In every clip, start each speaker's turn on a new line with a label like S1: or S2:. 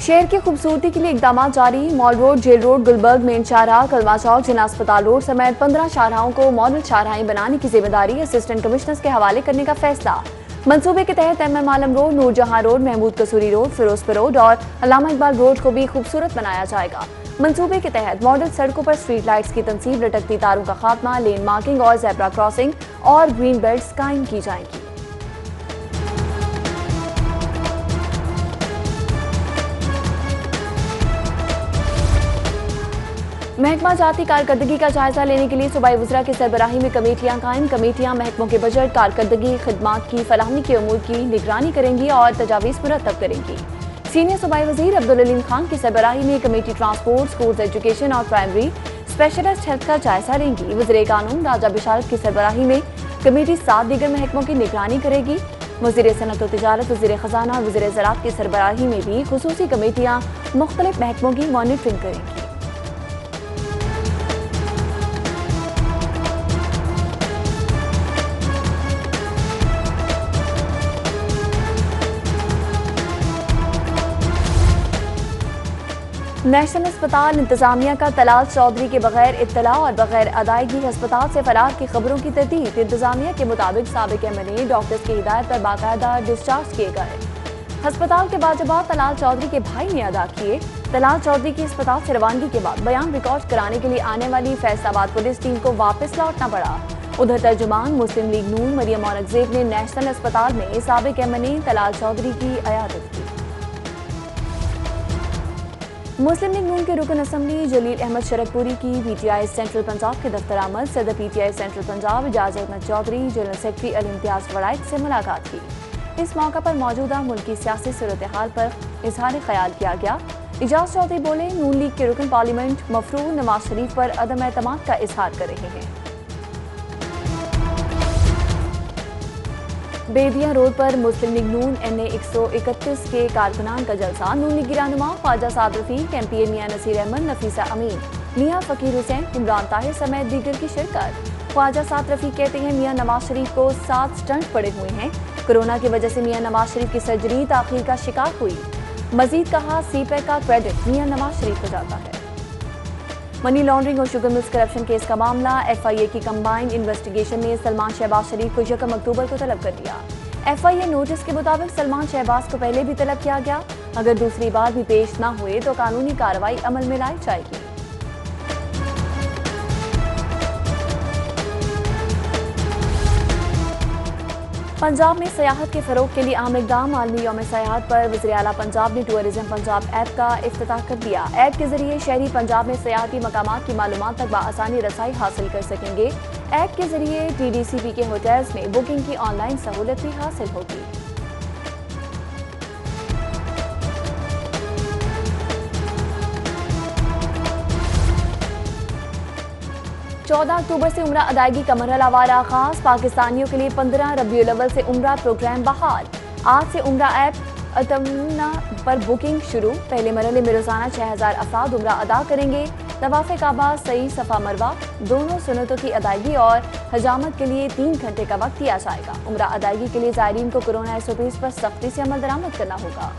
S1: शहर की खूबसूरती के लिए इकदाम जारी। Mall road, jail road, Gulberg, main शाहराह, कलवा चौक, जिला अस्पताल रोड समेत 15 शाहराहों को मॉडल शाहराहें बनाने की जिम्मेदारी असिस्टेंट कमिश्नर्स के हवाले करने का फैसला। मंसूबे के तहत MM आलम रोड, नूरजहां रोड, महमूद कसूरी रोड, फिरोजपुर रोड और अल्लामा इकबाल रोड को भी खूबसूरत बनाया जाएगा। मंसूबे के तहत मॉडल सड़कों पर स्ट्रीट लाइट्स की तनसीब, लटकती तारों का खात्मा, लेन मार्किंग और ज़ेब्रा क्रॉसिंग और ग्रीन बेल्ट्स कायम की जाएंगी। महकमा जाती कारकर्दगी का जायजा लेने के लिए सूबाई वज़रा की सरबराही में कमेटियां कायम। कमेटियां महकमों के बजट, कारकर्दगी, खिदमात की फलाहमी के अमूर की निगरानी करेंगी और तजावीज़ मुरतब करेंगी। सीनियर सूबाई वज़ीर अब्दुल अलीम खान की सरबराही में कमेटी ट्रांसपोर्ट, स्कूल्स एजुकेशन और प्राइमरी स्पेशलिस्ट हेल्थ का जायजा लेंगी। वज़ीर कानून राजा बिशारत की सरबराही में कमेटी 7 दीगर महकमों की निगरानी करेगी। वज़ीर सनअत व तिजारत, वज़ीर ख़जाना और वज़ीर ज़राअत की सरबराही में भी खुसूसी कमेटियां मुख्तलिफ महकमों की मॉनिटरिंग करेंगी। नेशनल अस्पताल इंतजामिया का तलाल चौधरी के बगैर इत्तला और बगैर अदायगी अस्पताल से फरार की खबरों की तरदीद। इंतजामिया के मुताबिक साबिक MLA डॉक्टर्स की हिदायत पर बाकायदा डिस्चार्ज किए गए। अस्पताल के बाजवा तलाल चौधरी के भाई ने अदा किए। तलाल चौधरी की अस्पताल से रवानगी के बाद बयान रिकॉर्ड कराने के लिए आने वाली फैसलाबाद पुलिस टीम को वापस लौटना पड़ा। उधर तर्जुमान मुस्लिम लीग नून मरियम औरंगजेब ने नेशनल अस्पताल में साबिक MLA तलाल चौधरी की अयादत की। मुस्लिम लीग नून के रुकन असम्बली जलील अहमद शरकपुरी की PTI सेंट्रल पंजाब के दफ्तर आमद सदर PTI central Punjab Ijaz Ahmad Chaudhry, general secretary Ali Imtiaz वड़ाइक से मुलाकात की। इस मौका पर मौजूदा मुल्की सियासी सूरत हाल पर इजहार ख्याल किया गया। इजाज चौधरी बोले, नून लीग के रुकन पार्लियामेंट मफरूर नवाज शरीफ पर अदम एतमाद का इजहार कर रहे हैं। बेदिया रोड पर मुस्लिम लीग नून NA 131 के कारकुनान का जलसा। नून लीग रहनुमा ख्वाजा साद रफीक, MP मियां नसीर अहमद, नफीसा अमीन, मियां फकीर हुसैन, इमरान ताहिर समेत दीगर की शिरकत। ख्वाजा साद रफीक कहते हैं मियां नवाज शरीफ को 7 स्टंट पड़े हुए हैं। कोरोना की वजह से मियां नवाज शरीफ की सर्जरी ताखीर का शिकार हुई। मजीद कहा, CPEC का क्रेडिट मियां नवाज शरीफ को जाता है। मनी लॉन्ड्रिंग और शुगर मिल्स करप्शन केस का मामला। FIA की कंबाइंड इन्वेस्टिगेशन ने सलमान शहबाज शरीफ को 1 अक्टूबर को तलब कर लिया। FIA नोटिस के मुताबिक सलमान शहबाज को पहले भी तलब किया गया। अगर दूसरी बार भी पेश न हुए तो कानूनी कार्रवाई अमल में लाई जाएगी। पंजाब में सयाहत के फरोग के लिए अहम इकदाम। आलमी यौम सयाहत पर वज़ीर आला पंजाब ने टूरिज्म पंजाब ऐप का इफ्तिताह कर दिया। ऐप के जरिए शहरी पंजाब में सयाहती मकामात की मालूमात तक बआसानी रसाई हासिल कर सकेंगे। ऐप के जरिए TDCP के होटल्स में बुकिंग की ऑनलाइन सहूलत भी हासिल होगी। 14 अक्टूबर से उम्रा अदायगी का मरहलावार आगाज। पाकिस्तानियों के लिए 15 रबीउल अव्वल से उम्रा प्रोग्राम बहाल। आज से उम्रा ऐप अतमना पर बुकिंग शुरू। पहले मरहले में रोजाना 6000 अफराद उम्रा अदा करेंगे। तवाफ़े काबा, सई, सफ़ा मरवा दोनों सुन्नतों की अदायगी और हजामत के लिए 3 घंटे का वक्त दिया जाएगा। उम्रा अदायगी के लिए ज़ायरीन को कोरोना SOPs पर सख्ती से अमल दरामद करना होगा।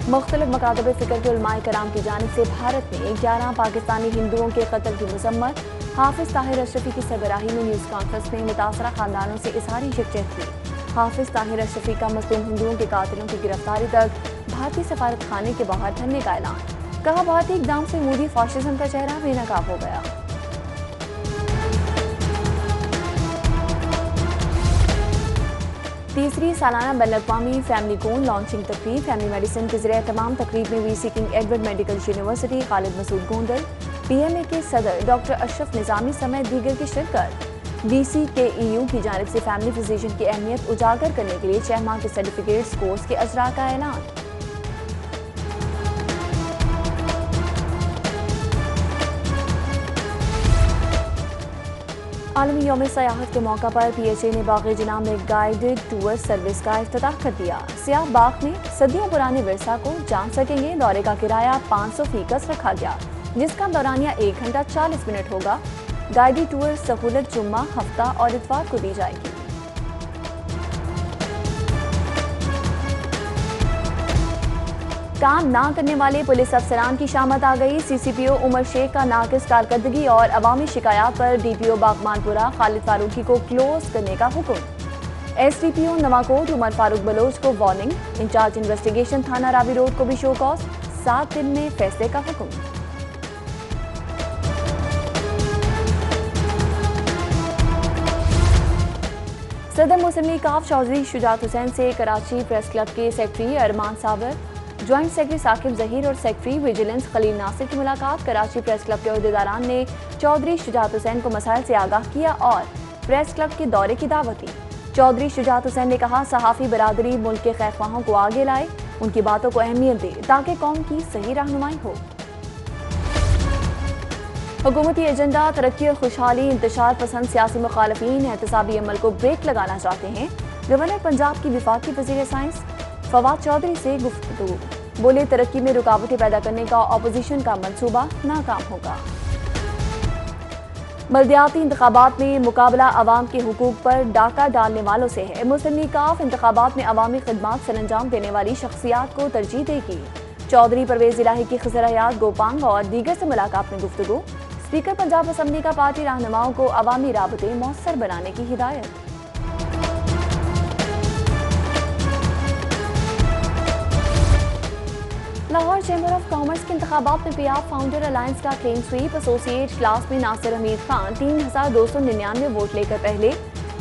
S1: मुख्तलिफ मकातब फ़िक्र के उलमाए कराम की जानिब से भारत में 11 पाकिस्तानी हिंदुओं के कत्ल की मजम्मत। हाफिज ताहिर अशरफी की सरबराही में न्यूज़ कॉन्फ्रेंस में मुतासरा खानदानों से इजहार यकजहती की। हाफिज ताहिर अशरफी का मज़लूम हिंदुओं के कातिलों की गिरफ्तारी तक भारतीय सफारत खाने के बाहर धरने का ऐलान। कहा, भारतीय इक़दाम से मोदी फाशिज्म का चेहरा बेनकाब हो गया। तीसरी सालाना बैनुल-अक़वामी फैमिली कोन लॉन्चिंग तकरीब। फैमिली मेडिसिन के ज़रिए तमाम तकरीब में V C king Edward medical university, Khalid Masood Gondal, PMA के सदर डॉक्टर अशरफ निज़ामी समेत दीगर की शिरकत। VCKEU की जानिब से फैमिली फिजिशियन की अहमियत उजागर करने के लिए 6 माह के सर्टिफिकेट्स कोर्स के अजरा का ऐलान। आलमी यौम सयाहत के मौका पर PHA ने बाग़ जिना में गाइडेड टूर सर्विस का इफ्तिताह कर दिया। सियाह बाग में सदियों पुराने विरसा को जान सकेंगे। दौरे का किराया 500% रखा गया, जिसका दौरानिया 1 घंटा 40 मिनट होगा। गाइडेड टूर सहूलत जुम्मा, हफ्ता और इतवार को दी जाएगी। काम ना करने वाले पुलिस अफसरान की शामत आ गई। सीसीपीओ उमर शेख का नाकिस कारकर्दगी और अवामी शिकायत पर डीपीओ बागमानपुरा खालिद फारूकी को क्लोज करने का हुक्म। एसडीपीओ नवाकोट उमर फारूक बलोच को वार्निंग। इंचार्ज इन्वेस्टिगेशन थाना रावी रोड को भी शो कॉज। 7 दिन में फैसले का हुक्म। सदर मुस्लिम लीग काफ चौधरी शुजात हुसैन से कराची प्रेस क्लब के सेक्रेटरी अरमान साबर, ज्वाइंट सेक्रेटरी साकिब जहीर और सेक्रेटरी विजिलेंस खलील नासिर की मुलाकात। कराची प्रेस क्लब के अहदेदारान ने चौधरी शुजात हुसैन को मसाइल से आगाह किया और प्रेस क्लब के दौरे की दावत दी। चौधरी शुजात हुसैन ने कहा, सहाफ़ी बरादरी मुल्क के खैरख्वाहों को आगे लाए, उनकी बातों को अहमियत दे ताकि कौम की सही रहनुमाई हो। हुकूमती एजेंडा तरक्की और खुशहाली। इंतशार पसंद सियासी मुखालफीन एहतसाबी अमल को ब्रेक लगाना चाहते हैं। गवर्नर पंजाब की विफाकी वज़ीर साइंस फवाद चौधरी से गुफ्तगू। बोले, तरक्की में रुकावटें पैदा करने का अपोजिशन का मंसूबा नाकाम होगा। बल्दियाती इंतखाबात में मुकाबला अवाम के हुकूक पर डाका डालने वालों से है। मुस्लिम लीग काफ इंतखाबात में अवामी खदमात सरअंजाम देने वाली शख्सियात को तरजीह देगी। चौधरी परवेज इलाही की खिज़र हयात गोपांग और दीगर से मुलाकात में गुफ्तगू। स्पीकर पंजाब असम्बली का पार्टी रहनुमाओं को अवामी राबते मौसर बनाने की हिदायत। लाहौर चैम्बर ऑफ कॉमर्स के इंतखाबात में पीआफ फाउंडर अलायंस का क्लीन स्वीप। एसोसिएट क्लास में नासिर हमीद खान 3299 वोट लेकर पहले,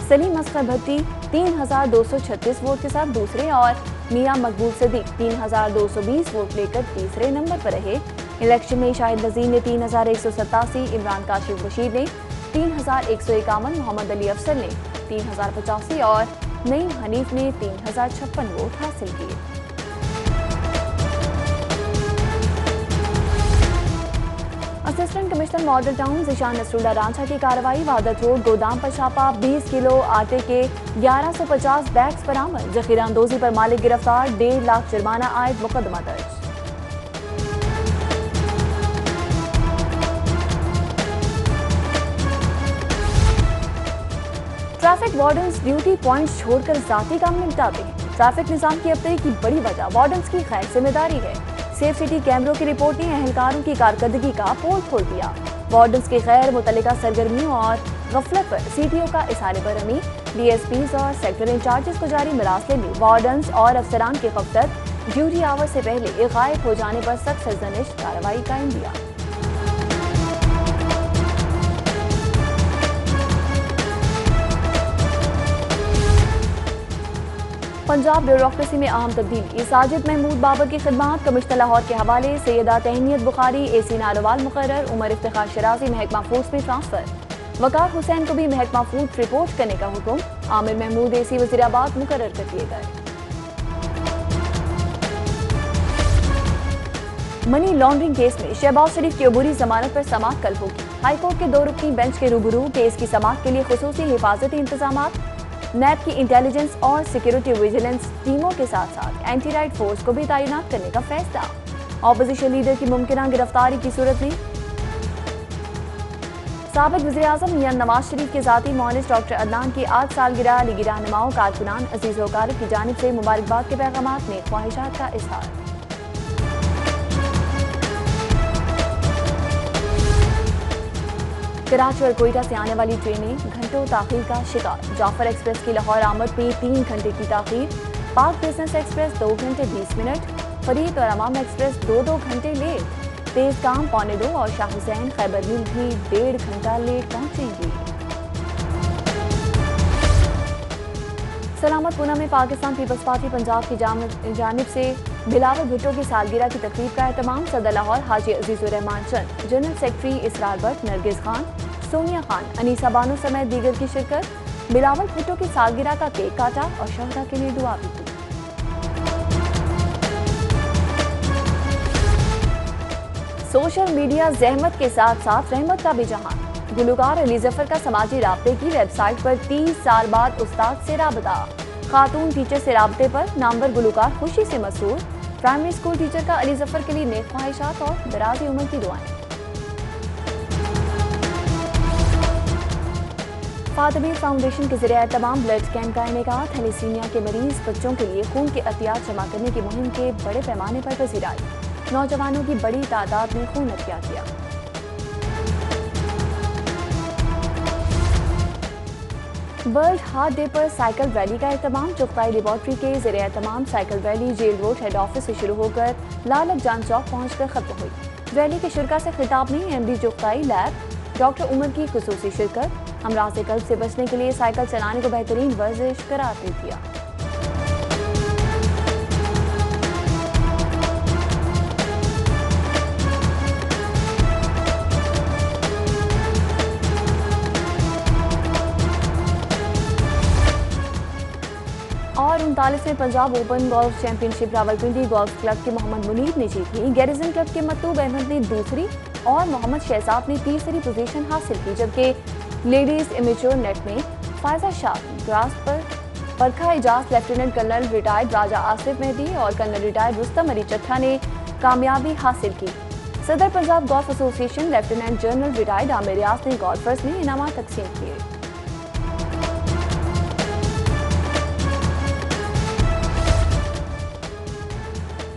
S1: सलीम असगर भट्टी 3236 वोट के साथ दूसरे और मियां मकबूल सदीक 3220 वोट लेकर तीसरे नंबर पर रहे। इलेक्शन में शाहिद नजीर ने 3187, इमरान काशिफ बशीर ने 3151, मोहम्मद अली अफसर ने 3085 और नईम हनीफ ने 3056 वोट हासिल किए। Assistant commissioner model town Zeeshan Nasrullah Ranjha की कार्रवाई। वादत रोड गोदाम पर छापा। 20 किलो आटे के 1150 बैग्स बरामद। जखीरा अंदोजी पर मालिक गिरफ्तार। 1.5 लाख जुर्माना आयद। मुकदमा दर्ज। ट्रैफिक वार्डन्स ड्यूटी पॉइंट्स छोड़कर जाती काम निपटाते हैं। ट्रैफिक निजाम की अबतरी की बड़ी वजह वार्डन्स की गैर जिम्मेदारी है। सेफ सिटी कैमरों की रिपोर्ट ने अहलकारों की कारकर्दगी का पोल खोल दिया। वार्डन्स की गैर मुतल्लिका सरगर्मियों और गफलत पर सीटीओ का इशारे बरहमी। डीएसपीज और सेक्टर इंचार्जेस को जारी मरासले में वार्डन्स और अफसरान की गफलत ड्यूटी आवर से पहले गायब हो जाने पर सख्त सरजनिश कार्रवाई का इंदिया। पंजाब ब्यूरोक्रेसी में अहम तब्दीली। साजिद महमूद बाबर की खिदमात कमिश्नर लाहौर के हवाले। सैयदा तहनीत बुखारी एसी नारोवाल मुकर्रर। उमर इफ्तिखार शराजी महकमा फूड्स में ट्रांसफर। वकार हुसैन को भी महकमा फूड रिपोर्ट करने का हुक्म। आमिर महमूद एसी वजीराबाद मुकर्रर कर दिए गए। मनी लॉन्ड्रिंग केस में शहबाज शरीफ की अबूरी जमानत पर समाअत कल होगी। हाईकोर्ट के 2 रुकनी बेंच के रूबरू केस की समाअत के लिए खुसूसी हिफाजती इंतजामात। नैब की इंटेलिजेंस और सिक्योरिटी विजिलेंस टीमों के साथ साथ एंटी राइट फोर्स को भी तैनात करने का फैसला। ऑपोजिशन लीडर की मुमकिन गिरफ्तारी की सूरत में साबिक वज़ीर-ए-आज़म मियां नवाज शरीफ के ज़ाती मौलिस डॉक्टर अदनान की 8 सालगिरह लीगी रहनुमाओं कारकुनान अजीज़ वकारिब की जानिब से मुबारकबाद के पैगामात में ख्वाहिशात का इजहार। कराची और कोयटा से आने वाली ट्रेनें घंटों ताखीर का शिकार। जाफर एक्सप्रेस की लाहौर आमद में 3 घंटे की ताखीर। पाक बिजनेस एक्सप्रेस 2 घंटे 20 मिनट। फरीद और अमाम एक्सप्रेस 2 घंटे लेट। तेज काम 1:45 और शाह हुसैन खैबर मिल भी 1.5 घंटा लेट पहुंचेंगी। सलामत पूना में पाकिस्तान पीपल्स पार्टी पंजाब की जानिब से बिलावल भुट्टो की सालगिरह की तकरीब का एहतमाम। सदर लाहौर हाजी अजीजुर रहमान चंद, जनरल सेक्रेटरी इसरार भट्ट, नरगिस खान, सोनिया खान, अनीसा बानो समेत दीगर की शिरकत। बिलावल भुट्टो की सालगिरह का केक काटा और शहदा के लिए दुआ भी की। सोशल मीडिया जहमत के साथ साथ रहमत का भी जहां। गुलकार अली जफर का समाजी राब्ते की वेबसाइट पर 30 साल बाद उस्ताद से राबता। खातून टीचर से राब्ते पर नामवर गुलकार खुशी से मसरूर। प्राइमरी स्कूल टीचर का अली जफर के लिए नेक ख्वाहिशात और दराजी उम्र की दुआएं। फातिमी फाउंडेशन के जरिए तमाम ब्लड कैंप का इनेकाद। थैलेसीमिया के मरीज बच्चों के लिए खून के अतियात जमा करने की मुहिम के बड़े पैमाने पर पजीराई। नौजवानों की बड़ी तादाद में खून अतिया किया। वर्ल्ड हार्ट डे पर साइकिल रैली का एहतमाम। चुगताई लेबॉर्ट्री के जरिए तमाम cycle rally jail road head office से शुरू होकर लाल अफजान चौक पहुंचकर खत्म हुई। रैली के शुरा से खिताब में MD Chughtai lab doctor Umar की खुसूसी शिरकत। अमराज कल्ब से बचने के लिए साइकिल चलाने को बेहतरीन वर्जिश करार दे दिया। और 39वें Punjab open golf championship Rawalpindi golf club के मोहम्मद मुनीर ने जीत ली। गैरिजन क्लब के मतूब अहमद ने दूसरी और मोहम्मद शहजाद ने तीसरी पोजीशन हासिल की, जबकि लेडीज इमेच्योर नेट में फायजा शाह ग्रास पर परखा Ijaz lieutenant colonel retired Raja Asif Mehdi और कर्नल रिटायर्ड रुस्तम अली चट्ठा ने कामयाबी हासिल की। सदर Punjab golf association lieutenant general retired Aamir Riaz ने गोल्फर्स में इनामात तकसीम किए।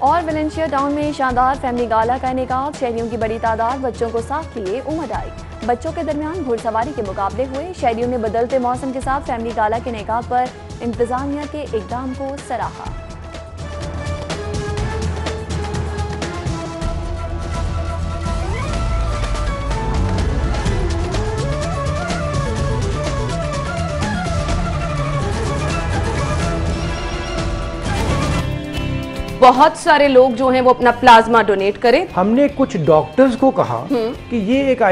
S1: और वेलेंशिया टाउन में शानदार फैमिली गाला का इनेकाद। शहरियों की बड़ी तादाद बच्चों को साथ लिए उमड़ आई। बच्चों के दरमियान घुड़सवारी के मुकाबले हुए। शहरियों ने बदलते मौसम के साथ फैमिली गाला के इनेकाद पर इंतजामिया के इकदाम को सराहा।
S2: बहुत सारे लोग जो हैं वो अपना प्लाज्मा डोनेट करें।
S3: हमने कुछ डॉक्टर्स को कहा कि ये एक